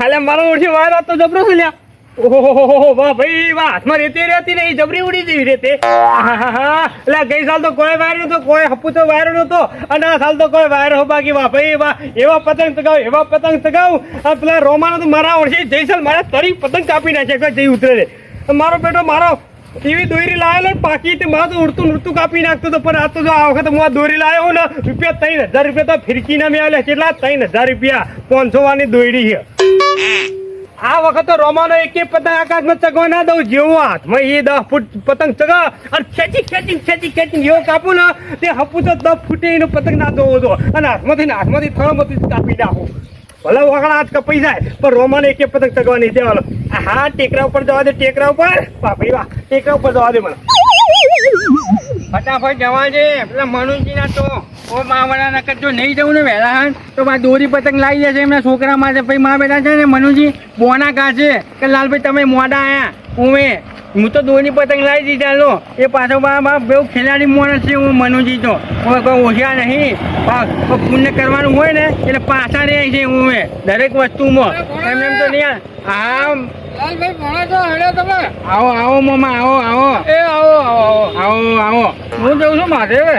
હાલે મારો ઓળખી વાર તો જબરો છે લ્યા. ઓહો વાહ ભાઈ વાહ, હાથમાં રેતી રહેતી નહીં, જબરી ઉડી જેવી રેતે. એટલે ગઈ સાલ તો કોઈ વાયર નતો, કોઈ હપુ તો વાયર નતો, અને આ સાલ તો કોઈ વાયર હો બાકી. વાહ ભાઈ વાહ, એવા પતંગ ચગાવ, એવા પતંગ ચગાવ. આ પેલા રોમાનો તો મારા ઓળખી જઈ સાલ મારા તરી પતંગ કાપી નાખે જઈ ઉતરે. મારો બેટો મારો એવી દોરી લાવેલો પાકી તે મારે તો ઉડતું કાપી નાખતો હતો. પણ આ તો જો આ વખત હું આ દોરી લાવ્યો ને રૂપિયા 3000 રૂપિયા તો ફિરકી ના મેળ્યા. કેટલા 3000 રૂપિયા 500 વાળી દોરી છે. આ વખત તો રોમાનો એક પતંગ આકાશમાં ચગવા ના દઉં. જેવો હાથમાં એ 10 ફૂટ પતંગ ચગાવ અને ખેંચી જેવો કાપું ને તે હપું તો 10 ફૂટે એનો પતંગ ના દો હતો. અને હાથમાંથી થળમાંથી કાપી નાખું. ભલે વગણા હાથ કપાઈ જાય પણ રોમાને એક પતંગ ચગવા નહીં દેવાનો. હા ટેકરા ઉપર જવા દે, ટેકરા ઉપર. વાહ ભાઈ વાહ, ટેકરા ઉપર જવા દે મને. ફટાફટ જવા દે પેલા મનુજી ના તો ઓ માવડા નકર જો નહીં જવું ને વહેલા તો મારે દોરી પતંગ લાવી જશે એમના છોકરા માટે. પછી મા બેટા છે ને મનુજી બોના કાઢશે કે લાલભાઈ તમે મોડા આયા. હું તો દોરી પતંગ લાવી દીધા લો. એ પાછો બહુ ખેલાડી માણસ છે હું મનુજી તો. કોઈ ઓછા નહીં, પુણ્ય કરવાનું હોય ને એટલે પાછા રહે છે હું દરેક વસ્તુમાં. એમ તો નહીં. હા લાલભાઈ ભણો છો હેડો તમે. આવો મામા આવો. એ આવો. હું જઉં છું માધેવે.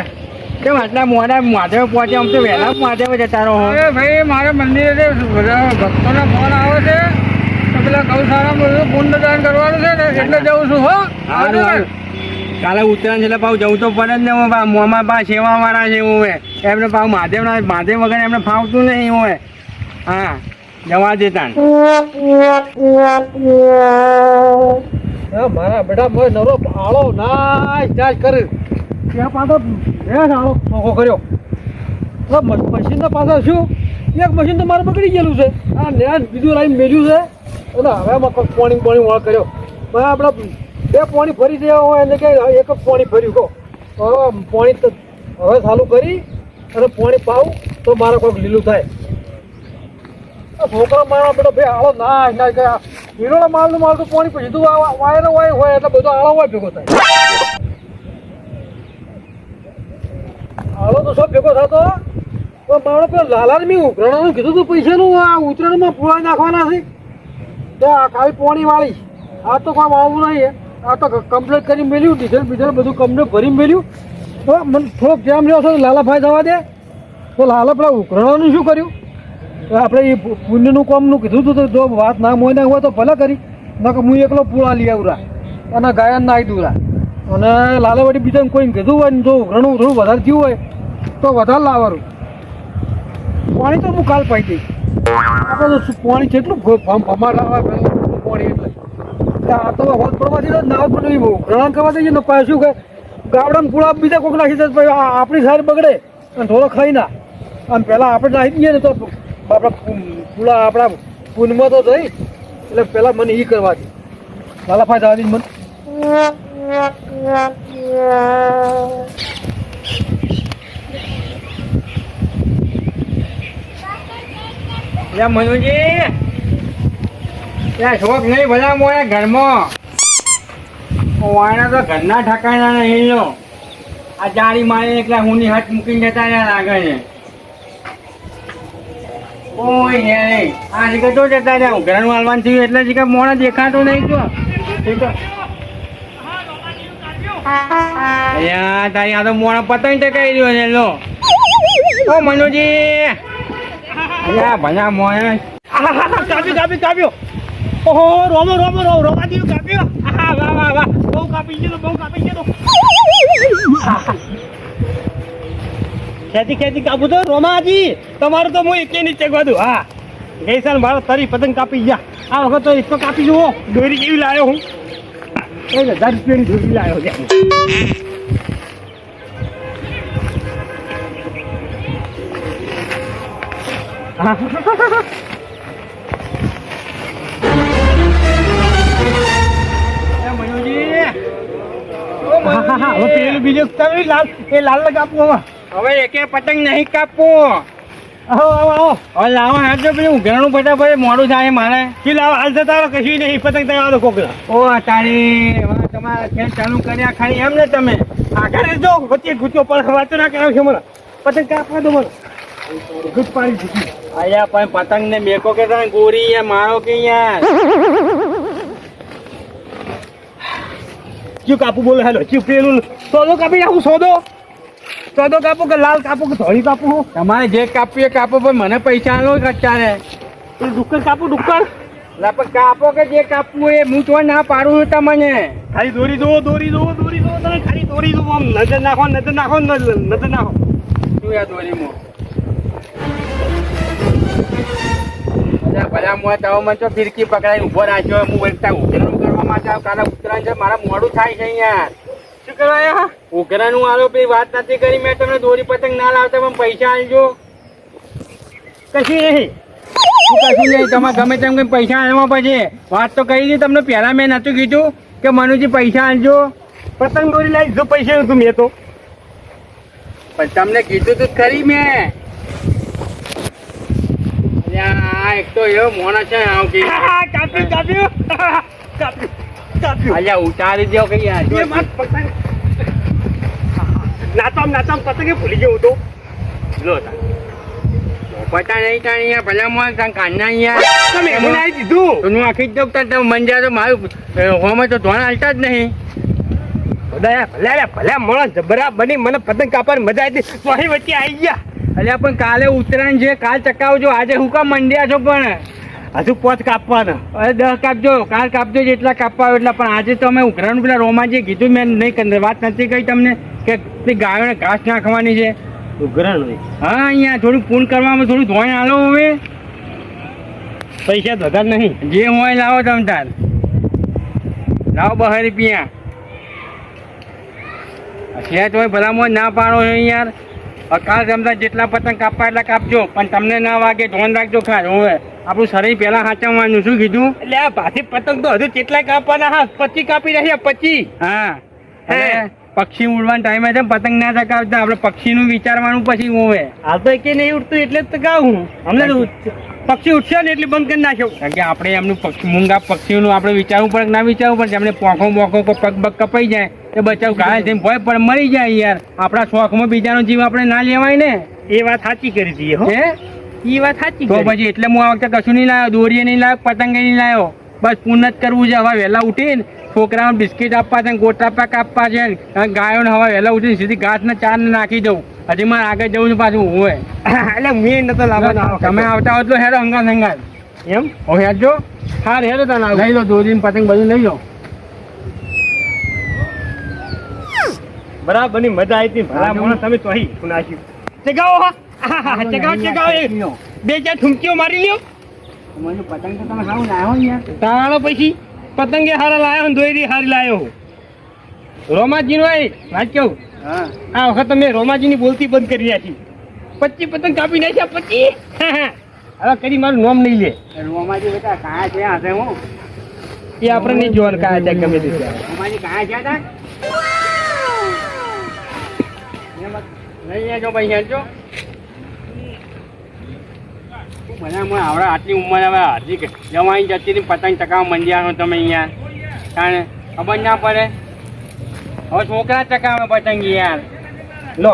કેમ આટલા મોડા માધેવ પહોંચે? આમ તો વહેલા માધેવ જતા રહો. ભાઈ મારા મંદિરે બધા ભક્તોના ફોન આવે છે તો પેલા ગૌશાળામાં બધું પુણ્યદાન કરવાનું છે ને એટલે જઉં છું. હો કાલે ઉત્તરાયણ એટલે પાછું જવું તો પડે જ ને. હું મોમાં પા સેવા વાળા છે હું એમને પાછું મહાદેવ વગર એમને ફાવતું નહીં હું. હા જવા દેતા મારા બેટા નરો આળો ના કરે ત્યાં પાછો આળો નોખો કર્યો. મશીન ના પાછળ શું એક મશીન તો મારે બગડી ગયેલું છે. આ નેસ બીજું લાઈન મેળ્યું છે એટલે હવે પાણી વળ કર્યો. આપણે 2 પાણી ફરી ગયા હોય એટલે કે એક જ પાણી ફર્યું કહો. હવે પાણી હવે ચાલુ કરી અને પાણી પાવું તો મારે કોઈક લીલું થાય. છોકરા મારા બેટો ભાઈ આળો ના ગયા હીરોના માલનું માલ તો પાણી પછી સીધું વાયર હોય એટલે બધો આળો હોય ભેગો થાય. આળો તો સબ ભેગો થતો પણ મારો પેલો લાલાને મેં ઉઘરાણાનું કીધું હતું પૈસાનું આ ઉત્તરાયણમાં પુરાઈ નાખવાના છે ત્યાં ખાલી પાણી વાળી. આ તો કોઈ વાળવું નહીં. આ તો કમ્પ્લીટ કરી મેળ્યું, ડીઝલ બધું કમ્પ્લીટ ભરી મેળ્યું. તો મને થોડોક જેમ રહ્યો છો લાલાભાઈ જવા દે તો લાલા પેલા ઉઘરાણાનું શું કર્યું? આપણે એ પુણ્યનું કામનું કીધું હતું. જો વાત ના મોય હોય તો ભલે કરી નકર હું એકલો પૂળા લઈ આવરા અને ગાયન નાહી દઉરા. અને લાલાવાડી બીજાને કોઈને કીધું હોય ને જો ઘણું થોડું વધારે થયું હોય તો વધારે લાવવાનું. પાણી તો હું કાલ પાઈ દઈશ. આપણે તો પાણી કેટલું ભમાટ આવે પાણી એટલે આ તો હોત પડવાથી તો ના પણ ગ્રહણ કરવા દઈએ ને પાછું કે ગાવડામાં પૂળા બીજા કોઈક નાખી દે આપણી સારી બગડે અને થોડો ખાઈ ના. આમ પહેલાં આપણે નાખી દઈએ ને તો આપણા પૂળા આપણા પૂનમાં તો થઈ એટલે પહેલાં મને એ કરવા દે. લાલાભાઈ જવા દે મને. મનુજી ત્યાં શોખ નહીં બધા મોયા ઘરમાં વાયણા તો ઘરના ઠકાણા નહીં લો. આ જાળી મારી એકલા હું ની હાથ મૂકીને જતા રહ્યા લાગે છે. કોઈ હે નહીં આ જગ્યા તો જતા રહ્યા ઘરનું હાલવાનું થયું એટલે જગ્યા મોડા દેખાતો નહીં. તો અહીંયા તારી આ તો મોડા પતંગ ટકાઈ રહ્યો છે લો. ઓ મનુજી અલ્યા ભલા મોયા કાપ્યો. ઓહો રોમાજી કાપ્યો. વાહ બહુ કાપી ગયો. ખેતી કાપું તો રોમાજી તમારું તો હું એકે નીચે ગયું. હા ગઈ સાલ મારો તરી પતંગ કાપી ગયા. આ વખત તો એટલો કાપી જુઓ. દોરી કેવી લાવ્યો હું 1000 રૂપિયાની દોરી લાવ્યો છે. પેલું બીજું લાલ કાપવું હવે એકે પતંગ નહીં કાપવો. હવે લાવો હાજો પેલું ઘરનું ફટાફટ મોડું થાય મારે. શું લાવો હાલ તારો કશું નહીં પતંગ તગાવો કોકરા. ઓ તારી તમારા ખેલ ચાલુ કર્યા ખાલી એમ ને તમે આગળ જો વચ્ચે ગુચ્ચો પણ વાંચો ના કરાવ છે મને પતંગ કાપવા દો મને. ગુડ પાડી દીધી. આયા પણ પતંગ ને મેકો કે તને ગોરી યાર મારો કે યાર ક્યું કાપું બોલો હેલો ક્યું પેલું સોદો કાપી નાખું સોદો કાપું કે લાલ કાપું કે ધોળી કાપું તમારે જે કાપવું એ કાપો પણ મને પૈસા આલો અત્યારે પેલું ડુક્કર કાપું ડુક્કર લા પણ કાપો કે જે કાપવું એ હું તો ના પાડું છું તમને ખાલી દોરી દો તમે ખાલી દોરી દો આમ નજર નાખો નજર નાખો શું યાર દોરીમાં ભલા મોં તો મને તો ફિરકી પકડાઈને ઊભો રાખ્યો હું વળતા ઉઘરાણું કરવા માટે આવ કાલે ઉત્તરાયણ છે મારા મોડું થાય છે યાર શું કરવા ઉઘરાણું આલો પેલી વાત નથી કરી મેં તમને દોરી પતંગ ના લાવતા પણ પૈસા આલજો કશી નહીં કશું નહીં તમે ગમે તેમ કઈ પૈસા આલવા પછી વાત તો કહી હતી તમને પહેલા મેં નતું કીધું કે મનુજી પૈસા આલજો પતંગ દોરી લાવી જો પૈસા નતું મેં તો પણ તમને કીધું તું ખરી મેં આ એક તો એવો મોણસ છે કાપ્યું અલ્યા ઉતારી દો કઈ યાર નાચમ પતંગે ભૂલી ગયો તો લો પતા નહીં તાણી યાર ભલા મોણ કાન્ના યાર તમે એમ લાવી દીધું હું આખી જ દઉં તમે મંજા તો મારું હોમાં તો ધોણ હાલતા જ નહીં ભલે મળો જબરા બની મને પતંગ કાપવાની મજા આવી હતી તો અહીં વચ્ચે આવી ગયા અલ્યા પણ કાલે ઉત્તરાયણ છે કાલ ચકાવજો આજે હું કામ મંડ્યા છો પણ હજુ 5 કાપવાના અરે 10 કાપજો કાલ કાપજો જેટલા કાપવા હોય એટલા પણ આજે તો અમે ઉઘરાણું પેલા રોમાજીએ કીધું મેં નહીં વાત નથી કહી તમને કે તે ગાયોને ઘાસ નાખવાની છે ઉઘરાણ હોય હા અહીંયા થોડું પૂન કરવામાં થોડું ધોઈ આલો હવે પૈસા તો વધારે નહીં જે હોય લાવો તમે તાર લાવો 2 રૂપિયા છે તો ભલામાં ના પાડો છો યાર કાલ રમતા જેટલા પતંગ કાપવા એટલા કાપજો પણ તમને ના વાગે ધોન રાખજો ખાસ હવે આપણું શરીર પહેલા સાચવવાનું શું કીધું એટલે આ ભાથી પતંગ તો હજુ કેટલા કાપવાના હા 25 કાપી રહ્યા 25 હા પક્ષી ઉડવાના ટાઈમે છે પતંગ ના ચકાવતા આપણે પક્ષીનું વિચારવાનું પછી હોવે હાલ તો કે નહીં ઉડતું એટલે જ તો કહું અમને પક્ષી ઉઠશે ને એટલે બંધ કરી નાખ્યો કારણ કે આપણે એમનું મૂંગા પક્ષીઓનું આપણે વિચારવું પડે ના વિચારવું પડે એમને પોખો બોખો પગ બગ કપાઈ જાય એ બચાવ ઘાયલ થઈને ભય પણ મરી જાય યાર આપણા શોખમાં બીજાનો જીવ આપણે ના લેવાય ને એ વાત સાચી કરી દીધી હો હે એ વાત સાચી તો પછી એટલે હું આ વખતે કશું નહીં લાવ્યો દોરીએ નહીં લાવ્યો પતંગે નહીં લાવ્યો બસ પૂર્ણ જ કરવું છે હવે વહેલા ઉઠીને છોકરાઓને બિસ્કીટ આપવા છે ગોટા પાક આપવા છે ગાયોને હવે વહેલા ઉઠીને સીધી ઘાસને ચારને નાખી દઉં હજી મારે આગળ જવું છે પાછું હોય એટલે મેં નતો લાવવાનો તમે આવતા હોત તો હેરો હંગાત એમ ઓ હેરજો હા હેરો તને લઈ લો દોરીને પતંગ બધું લઈ લો બરાબર ની મજા આવી હતી ભલા મોણસ તમે તો અહીં નાખ્યું ચગાવો ચગાવો 2-4 ઠુમકીઓ મારી લ્યો પતંગ તો તમે સારું લાવ્યો યાર તારાનો પછી પતંગે હારા લાયો ને દોરી હારી લાયો રોમાજી નો વાત કેવું હા આ વખત તમે રોમાજી ની બોલતી બંધ કરી નાખી 25 પતંગ કાપી નાખ્યા 25 હવે કરી મારું નામ નહીં લે રોમાજી બેટા કાયા છે હાથે હું એ આપણે નહીં જોવાનું કાયા છે ગમે તે રોમાજી કાયા છે તા લઈ જો ભાઈ હેરજો મને આવડે આટલી ઉંમર હવે હજી જવાની જતી રહી પતંગ ચકાવવા મંડ્યા છો તમે અહીંયા કારણ ખબર ના પડે હવે છોકરા ચકાવે પતંગ યાર લો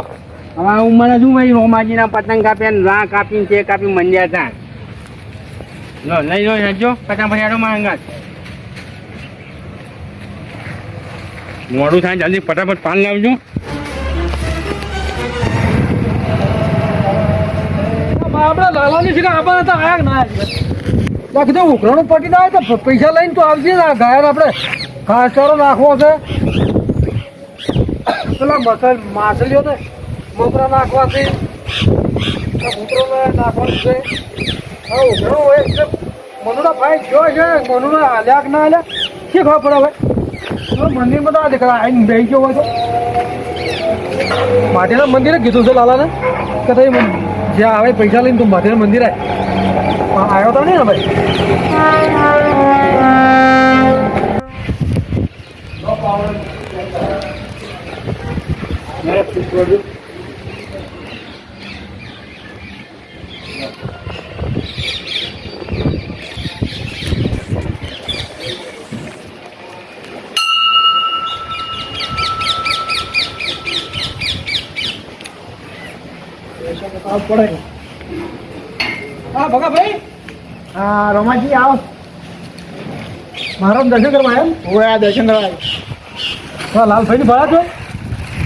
હવે આ ઉંમરે શું ભાઈ રોમાજીના પતંગ કાપ્યા ને રા કાપીને તે કાપી મંડ્યા હતા લો લઈ લો હેરજો પતંગ ફરિયાડો માંગા મોડું થાય જલ્દી ફટાફટ પાન લાવજો આપડે લાલાની છે આપણા હતા આયા ના બાકી તો ઉઘરાણું પટી ના આવે તો પૈસા લઈને તો આવજે ને ગાયર આપણે ઘાસ ચારો નાખવો છે પેલા માછલીઓ ને મમરા નાખવા છે ઉતરો નાખવાનું છે હા ઉઘરાણું હોય એટલે મનુના ભાઈ ગયો છે મનુના હાલ્યા કે ના હાલ્યા શી ખબર પડે હવે મંદિરમાં તો આ દીકરા આવીને બેસી ગયો હોય તો માટેના મંદિરે કીધું છે લાલાને કે તમે જ્યાં આવે પૈસા લઈને તું માધેર મંદિર આવ્યો તો નહીં ને ભાઈ પડે હા ભગાભાઈ, હા રોમાજી આવો. મારા દર્શન કરવા એમ? ઓય આ દર્શન કરવા. હા, લાલભાઈની ભાડા છો?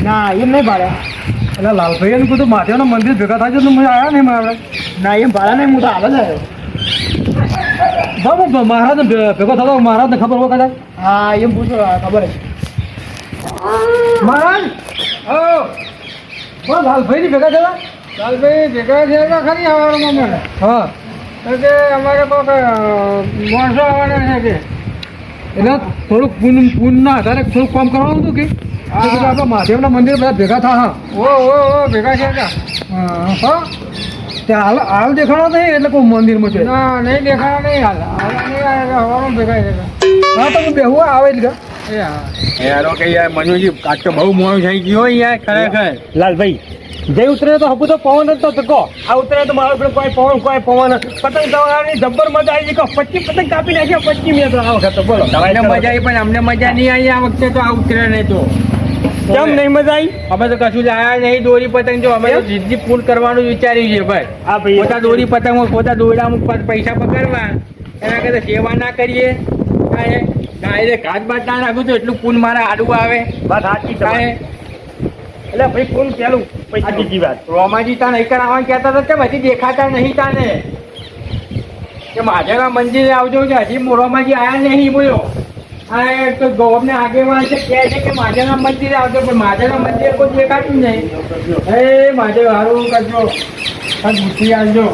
ના એમ નહીં ભાડે. એટલે લાલભાઈ એનું કીધું માધવના મંદિર ભેગા થાય છે તો મને આવ્યા નહીં મારે. ના એમ ભાડા નહીં, હું તો હાલ જ આવ્યો. બરાબર, મહારાજને ભેગો થતો મહારાજને ખબર હોય કદાચ. હા એમ પૂછો, ખબર છે. મહારાજ, બસ લાલભાઈની ભેગા થયા? લાલભાઈ ભેગા થયા ખરી આવવામાં મને. હા, તો કે અમારે કોઈ માણસો આવવાના છે કે. એટલે થોડુંક પૂન ના આધારે થોડુંક કામ કરવાનું હતું કે આપણે મહાદેવના મંદિર બધા ભેગા થા. હા, ઓ ભેગા થયા હા, ત્યાં હાલ દેખાડો નહીં એટલે કોઈ મંદિરમાં છે. ના નહીં દેખાડા નહીં હાલ નહીં આવ્યા હવાનું ભેગા થયા. હા, તમે બેહવા આવે એટલે યારો કે યાર મનુજી કાચ તો બહુ મોડું થઈ ગયું યાર ખરેખર. લાલભાઈ જે ઉતરે તો હપુ તો પવન જ તો કહો. આ ઉતરે તો મારો કોઈ પવન પતંગ ચગાવવાની જબ્બર મજા આવી ગઈ. 25 પતંગ કાપી નાખ્યા 25 મિનિટ આ વખત તો બોલો. તમને મજા આવી પણ અમને મજા નહીં આવી આ વખતે તો આ ઉતરે નહીં તો. કેમ નહીં મજા આવી? અમે તો કશું લાયા નહીં દોરી પતંગ. જો અમે તો જીદ્દી પૂલ કરવાનું વિચાર્યું છે ભાઈ. હા ભાઈ, પોતા દોરી પતંગમાં પોતા દોરડામાં પૈસા પકડવા એના કરતા સેવા ના કરીએ. ડાયરેક્ટ હાથ બાદ ના રાખું તો એટલું પૂન મારા આડું આવે. વાત સાચી કાંઈ એટલે ભાઈ ફૂલ પેલું પૈસા બીજી વાત. રોમાજી તા નહીં કરાવવાનું કહેતા હતા કેમ હજી દેખાતા નહીં તાને કે મહાદેવના મંદિરે આવજો કે હજી રોમાજી આયા નહીં બોલ્યો. આ તો ગોમને આગેવાન છે કહે છે કે મહાદેવના મંદિરે આવજો પણ મહાદેવના મંદિરે કોઈ દેખાતું નહીં. હે મહાદેવ હારું કરજો અને બુદ્ધિ આવજો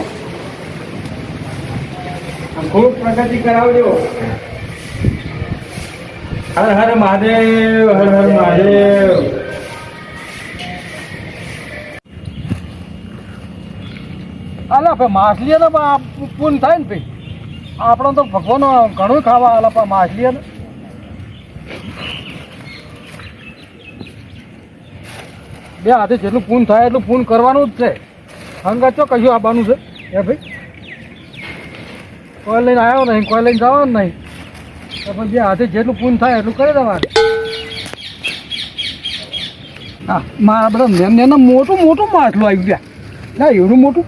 ખૂબ પ્રગતિ કરાવજો. હર હર મહાદેવ, હર હર મહાદેવ. અલા ભાઈ માછલી તો પૂન થાય ને ભાઈ. આપણે તો ભગવાન ઘણું ખાવા આલા પણ માછલી બે હાથે જેટલું પૂન થાય એટલું પૂન કરવાનું જ છે. હંગત તો કશું આવવાનું છે એ ભાઈ. કોઈ લઈને આવ્યો નહીં, કોઈ લઈને જવાનું નહીં. તો પણ બે હાથે જેટલું પૂન થાય એટલું કરી દેવાનું. હા, મારા બધા નેના મોટું માછલું આવી ગયા. ના એવડું મોટું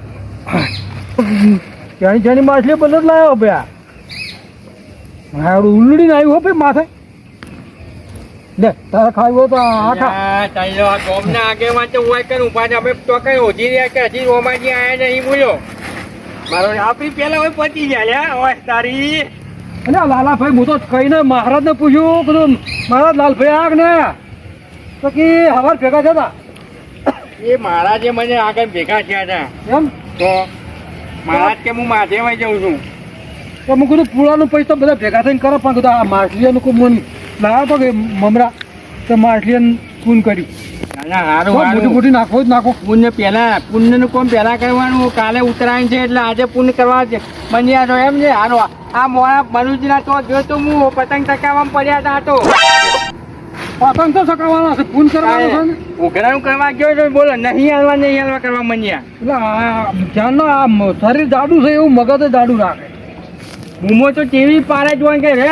જાણી માછલી બધો જ લાવ્યો ભાઈ. આ ઉલ્લુડીને આવ્યું હો ભાઈ માથે. લે તારે ખાવું હોય તો આખા ચાલો આ ગોમના આગેવાન તો હોય કે ઉભા છે. અમે તો કઈ ઓછી રહ્યા કે હજી રોમાજી આયા નહીં બોલ્યો. મારો આપણી પેલા હોય પતી જાય હોય તારી. અને લાલાભાઈ હું તો કહીને મહારાજને પૂછ્યું કીધું મહારાજ લાલભાઈ આગ ને તો કે હવાર ભેગા થતા એ મહારાજે મને આગળ ભેગા થયા હતા. એમ તો મહારાજ કે હું માધેવાઈ જાઉં છું. તો હું કીધું પૂળાનું પૈસા બધા ભેગા થઈને કરો પણ કીધું આ માછલીઓનું કોઈ મન લાવ્યો હતો કે મમરા તો માછલીઓને પૂન કર્યું. ના હારું મોટી મોટી નાખો જ નાખો. પુણ્ય પહેલા પુણ્યનું કામ પહેલા કરવાનું. કાલે ઉત્તરાયણ છે એટલે આજે પુણ્ય કરવા છે. બન્યા તો એમ છે હારો આ મોડા મનુજીના તો જો તો હું પતંગ ચકાવવામાં પડ્યા હતા તો પતંગ તો સકાવવાનો છે, પૂન કરવાનો છે ને. ઉઘરાણું કરવા ગયો તો બોલો નહીં હાલવા કરવા મન્યા. એટલે આ જ્યાંનો આ શરીર જાડું છે એવું મગજ જાડું રાખે. બૂમો તો ટીવી પારે જોવા કે રે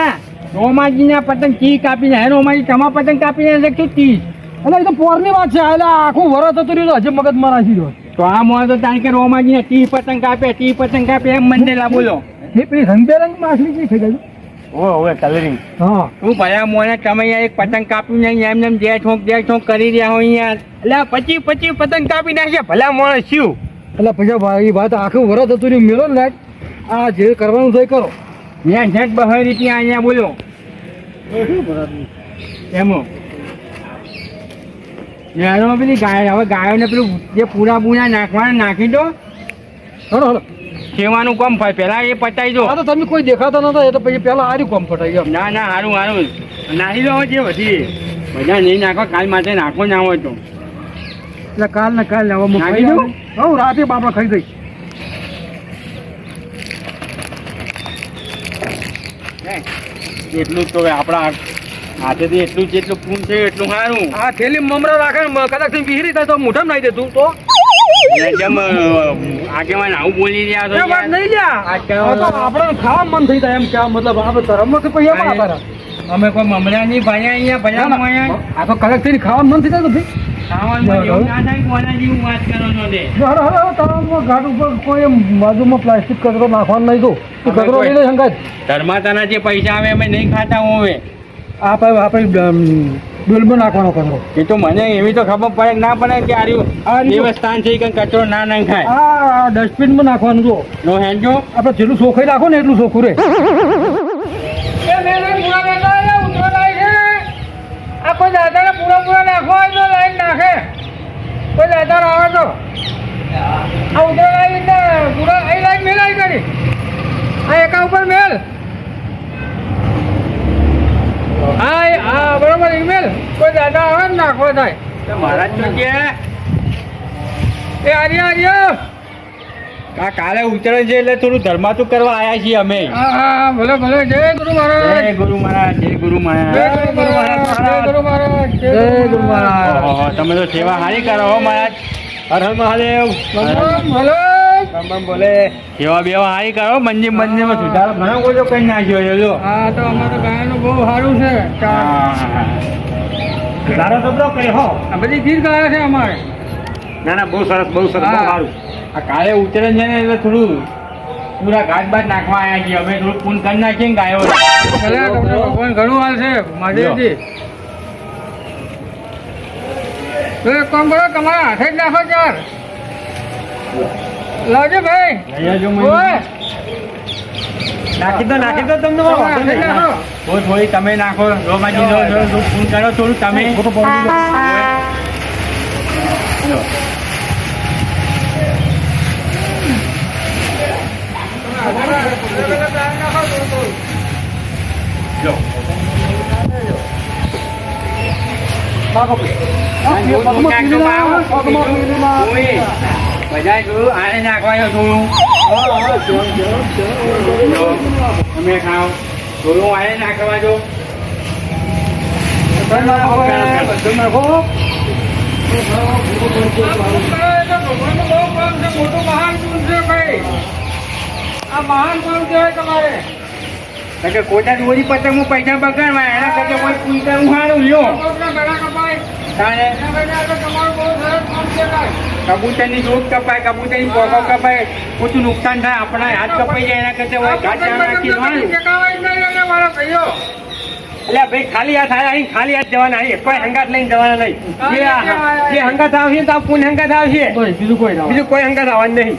રોમાજીના પતંગ ટી કાપીને હે રોમાજી તમા પતંગ કાપીને શું 30. એટલે એ તો પોરની વાત છે. એટલે આખું વરસ હતું રહ્યું હજી મગજમાં રાખી દો. તો આ મોડો તો તાણ કે રોમાજીને 30 પતંગ કાપે 30 પતંગ કાપે એમ મંડેલા બોલો. એ પેલી રંગબેરંગ માછલી કઈ થઈ ગઈ? ઓવે કલરિંગ. હા, તું ભયા મોને તમે અહીંયા એક પતંગ કાપી નહીં એમ જે ઠોક કરી રહ્યા હોય યાર. એટલે 25 પતંગ કાપી નાખ્યા ભલા મોણે શું. એટલે પછી ભાઈ વાત આખું વરસ હતું રહ્યું મેળો ને આ જે કરવાનું છે એ કરો. ત્યાં ઝટ બહારી ત્યાં અહીંયા બોલો એમો યારમાં પેલી ગાય હવે ગાયોને પેલું જે પૂરા નાખવાના નાખી દો. હલો હલો સેવાનું કામ થાય પહેલા એ પતાવી દો. હા તો તમે કોઈ દેખાતા નતા એ તો પછી પેલા આર્યું કોમ ફટાઈ ગયો. ના હારું નાખી દો જે વધી બધા નહીં નાખો કાલ માટે નાખો ના હોય તો. એટલે કાલ ને કાલ હવે હું નાખી ખાઈ દઉં? દઉં. હું રાતે બાપા ખાઈ દઈશ. એટલું જ તો આપણા હાથેથી એટલું જેટલું પૂન છે એટલું સારું. આ થેલી મમરા રાખે ને કદાચ વિહરી થાય તો મોઢામાં નાખી દે તું તો જેમ આગેવાન આવું બોલી રહ્યા એ વાત છો નહીં લ્યા. આ તો આપણે ખાવા મન થઈ જાય એમ કે મતલબ આપણે ધર્મમાં કે પછી એમાં આધાર. અમે કોઈ મમરા નહીં ભાઈ અહીંયા ભલા આ તો કડક થઈને ખાવાનું મન થઈ જાય તો ભાઈ ખાવાનું એવું ના થાય કોના જેવું વાત કરો છો તે તળાવમાં ઘાટ ઉપર કોઈ એમ બાજુમાં પ્લાસ્ટિક કચરો નાખવાનો નહીં તો એ કચરો લઈ લે સંગાત ધર્માતાના જે પૈસા આવે અમે નહીં ખાતા હું હવે આપણે બિલમાં નાખવાનો કચરો એ તો મને એવી તો ખબર પડે કે ના પડે કે આ દેવસ્થાન છે કે કચરો ના નાખાય આ ડસ્ટબિનમાં નાખવાનું જો નો હેન્ડજો આપણે જેટલું ચોખ્ખાઈ રાખો ને એટલું ચોખ્ખું રહે આ કોઈ દાદાને પૂરા નાખવા હોય તો લાઈન નાખે કોઈ દાદા આવે તો આ ઉતરા લાઈન પૂરા અહીં લાઈન મેલાઈ કરી આ એકા ઉપર મેલ હા બરોબર ઈમેલ કોઈ દાદા આવે ને નાખવા થાય મહારાજ તો કે એ આર્ય આ કાલે ઉતરણ છે એટલે થોડું ધર્માતું કરવા આયા છીએ અમે હા ભલે ભલે જય ગુરુ મહારાજ જય ગુરુ મહારાજ જય ગુરુ મહારાજ જય ગુરુ મહારાજ જય ગુરુ મહારાજ ઓહો, તમે તો સેવા સારી કરો હો મહારાજ હર હર મહાદેવ ભલે બોલે સેવા બેવા સારી કરો મંદિરમાં સુધારો ઘણો બધો કઈ નાખ્યો છે જો હા તો અમારું ગાયનું બહુ સારું છે સુધારો તો બધો કર્યો હો આ બધી ચીજ ગાય છે અમારે ના ના બહુ સરસ બહુ હા. સારું આ કાલે ઉતરે છે ને એટલે થોડું પૂરા ઘાટ બાટ નાખવા આવ્યા છીએ અમે થોડું પૂન કરી નાખીએ ને ગાયો ભલે તમને ભગવાન ઘણું હાલ છે મહાદેવજી તો એક કામ કરો તમારા હાથે જ નાખો ચાર લાવજો ભાઈ લઈ આવજો મને. ઓય નાખી દો તમને તમારા હાથે જ નાખો થોડી તમે નાખો રોમાજી પૂન કરો થોડું તમે લો. લો. બધા જોયું આને નાખવાયો થોડું લો, તમે ખાઓ થોડું આને નાખવા દો કોટા દોરી પતંગમાં પૈસા બગાડવા એના કરતા કોઈ પૂછતા હું સારું લ્યો તાણે કબૂતરની દૂધ કપાય કબૂતરની પોકો કપાય ખોટું નુકસાન થાય આપણા હાથ કપાઈ જાય એના કરતા હોય ઘાટ નાખી દેવાનું એટલે ભાઈ ખાલી હાથ આવ્યા અહીં ખાલી હાથ જવાના અહીં કોઈ હંગાત લઈને જવાના નહીં જે હંગાત આવશે તો પૂન હંગાત આવશે બીજું કોઈ હંગાત આવવાનું નહીં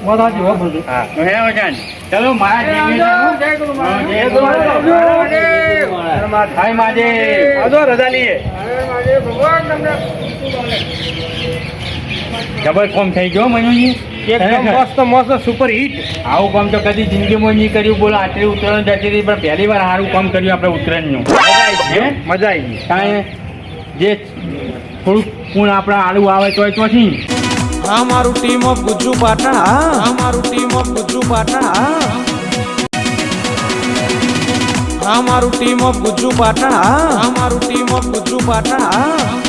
હા તો હે વજાન ચલો મારા ભાઈ માજે આવજો રજા લઈએ જબર ફોર્મ થઈ ગયો મનુજી એકદમ મસ્ત સુપર હિટ આવું કામ તો કદી જિંદગીમાં નહીં કર્યું બોલો આટલી ઉત્તરાયણ જતી રહી પણ પહેલી વાર સારું કામ કર્યું આપણે ઉત્તરાયણનું મજા આવી ગઈ કારણ જે થોડુંક પૂણ આપણા આડું આવે તોય તો નહીં હા મારું ટીમ ઓફ ગુજ્જુ પાટણ હા મારું ટીમ ઓફ ગુજ્જુ પાટણ હા મારું ટીમ ઓફ ગુજ્જુ પાટણ હા મારું ટીમ ઓફ ગુજ્જુ પાટણ હા